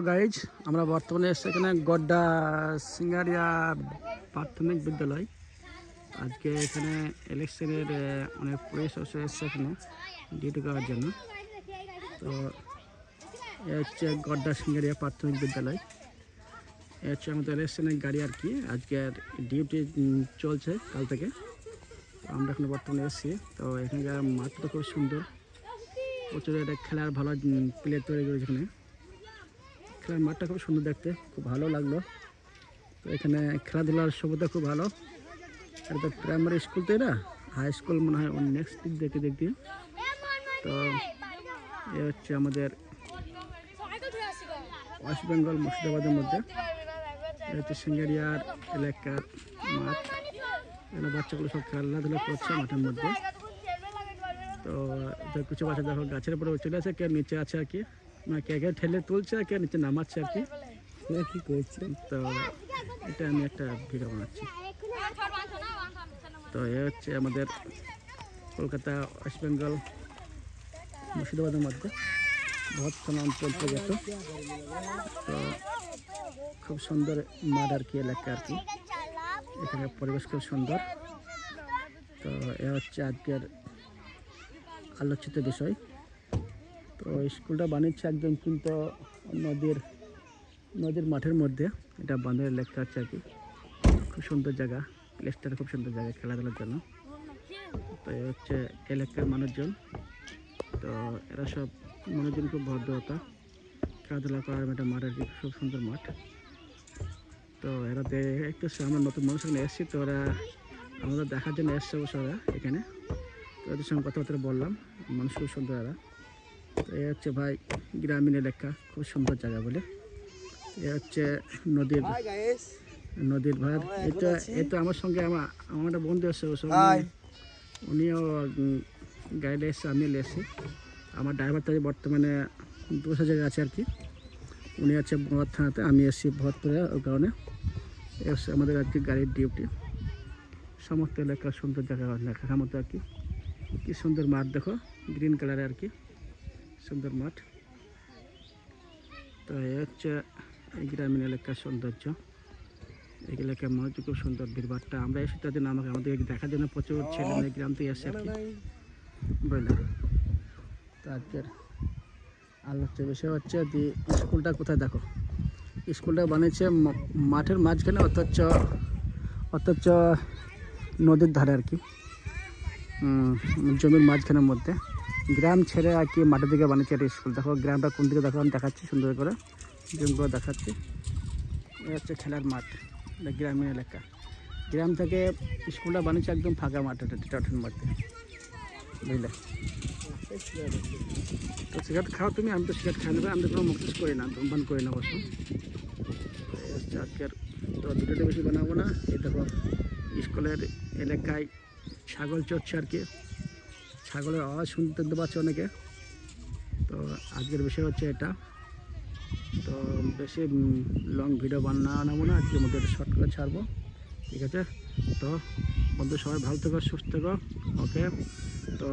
Guys আমরা বর্তমানে এসে এখানে গড্ডা সিঙ্গারিয়া প্রাথমিক বিদ্যালয়। আজকে এখানে ইলেকশনের অনেক পুলিশ এসে এখানে ডিউটি করার জন্য। তো এ হচ্ছে গড্ডা সিঙ্গারিয়া প্রাথমিক বিদ্যালয়। এ হচ্ছে আমাদের ইলেকশনের গাড়ি আর কি। আজকের ডিউটি চলছে কাল থেকে। আমরা এখন বর্তমানে এসেছি। তো এখানকার মাঠটা খুব সুন্দর, প্রচুর একটা খেলার ভালো প্লেয়ার তৈরি করেছে এখানে। খেলার মাঠটা খুব সুন্দর দেখতে, খুব ভালো লাগলো। তো এখানে খেলাধুলার সুবিধা খুব ভালো। এটা তো প্রাইমারি স্কুল, তো এটা হাই স্কুল মনে হয় নেক্সট দিক দেখতে। তো এ হচ্ছে আমাদের ওয়েস্ট বেঙ্গল মুর্শিদাবাদের মধ্যে। এটা হচ্ছে সিঙ্গারিয়ার এলাকার মাঠ। এখানে বাচ্চাগুলো সব খেলাধুলা করছে মাঠের মধ্যে। তো কিছু বাচ্চা দেখো গাছের উপরে চলে আছে, কে নিচে আছে আর কি, মানে কে কে ঠেলে তুলছে আর কে নিচে নামাচ্ছে আর কি কি করছে। তো এটা আমি একটা ভিডিও বানাচ্ছি। তো এ হচ্ছে আমাদের কলকাতা ওয়েস্ট বেঙ্গল মুর্শিদাবাদের মধ্যে বহুত থানা অঞ্চল পর্যন্ত। তো খুব সুন্দর মাঠ আর কি, এলাকা আর কি। এখানে পরিবেশ খুব সুন্দর। তো এ হচ্ছে আজকের আলোচিত বিষয়। তো স্কুলটা বানিয়েছে একদম কিন্তু নদীর মাঠের মধ্যে। এটা বাঁধের লেখা আছে আর কি। খুব সুন্দর জায়গা, প্লেসটা খুব সুন্দর জায়গা খেলাধুলার জন্য। তো এ হচ্ছে এলাকার মানুষজন। তো এরা সব মানুষজন খুব ভদ্রতা, খেলাধুলা করার একটা মাঠ আর কি, খুব সুন্দর মাঠ। তো এরাতে একটু আমরা নতুন মানুষ এখানে এসেছি, তো ওরা আমাদের দেখার জন্য এসছে অবশ্য ওরা এখানে। তো ওদের সঙ্গে কথাবার্তা বললাম, মানুষ খুব সুন্দর এরা। তো এ হচ্ছে ভাই গ্রামীণ এলাকা, খুব সুন্দর জায়গা বলে। এ হচ্ছে নদীর ভার। এটা আমার সঙ্গে আমার একটা বন্ধু এসছে, উনিও গাইডে এসছে, আমি এসেছি। আমার ড্রাইভারটা বর্তমানে 200 জায়গায় আছে আর কি। উনি আছে ভরত থানাতে, আমি এসেছি ভরতপুরে। ওই কারণে এসছে আমাদের আর কি গাড়ির ডিউটি। সমস্ত এলাকার সুন্দর জায়গা দেখার মতো আর কি। কি সুন্দর মাঠ দেখো, গ্রিন কালারে আর কি, সুন্দর মাঠ। তো এই হচ্ছে এই গ্রামীণ এলাকার সৌন্দর্য। এই এলাকার মানুষ খুব সুন্দর, ভিড়ভাড়টা। আমরা এসে তাদের আমাদের দেখার জন্য প্রচুর ছেলে মেয়ে গ্রাম থেকে এসে আর কি, বুঝলাম। তো আজকের আলোচ্য বিষয় হচ্ছে স্কুলটা কোথায় দেখো। স্কুলটা বানিয়েছে মাঠের মাঝখানে, অথচ নদীর ধারে আর কি, জমির মাঝখানের মধ্যে। গ্রাম ছেড়ে আর কি মাঠের দিকে বানিয়েছে একটা স্কুল। দেখো গ্রামটা কোন দিকে দেখো, আমি দেখাচ্ছি সুন্দর করে, জুম করে দেখাচ্ছি। এই হচ্ছে খেলার মাঠ, গ্রামীণ এলাকা। গ্রাম থেকে স্কুলটা বানিয়েছে একদম ফাঁকা মাঠ, টিটাঠের মধ্যে, বুঝলে। তো সিগারেট খাও তুমি, আমি তো সিগারেট খাই নেবে, আমি তো কোনো মুখোশ করি না, ধূমপান করি না অবশ্য। এই হচ্ছে আজকের। তো ভিডিওটা বেশি বানাবো না। এই দেখো স্কুলের এলাকায় ছাগল চড়ছে আর কি, ছাগলের আওয়াজ শুনতে পাচ্ছে অনেকে। তো আজকের বিষয় হচ্ছে এটা। তো বেশি লং ভিডিও বানাবো না, আজকের মধ্যে শর্ট করে ছাড়বো, ঠিক আছে। তো বন্ধু সবাই ভালো থেকো, সুস্থ থেকো, ওকে। তো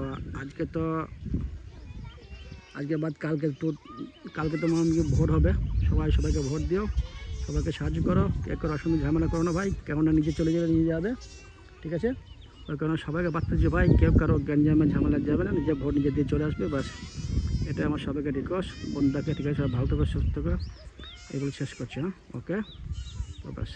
আজকে বাদ কালকে তো মনে ভোট হবে। সবাইকে ভোট দিও, সবাইকে সাহায্য করো, কে করো অসুবিধা ঝামেলা করো না ভাই, কেমন না নিজে চলে যাবে, ঠিক আছে। ওই কারণে সবাইকে বার্তা যে ভাই কেউ কারো গ্যাঞ্জামে ঝামেলা যাবে না, নিজে ভোট নিজে দিয়ে চলে আসবে, বাস। এটা আমার সবাইকে রিকোয়েস্ট, বন্ধুকে, ঠিক আছে। সবাই ভালো থেকো, সুস্থ থেকো, এগুলো শেষ করছি, হ্যাঁ, ওকে। তো বাস।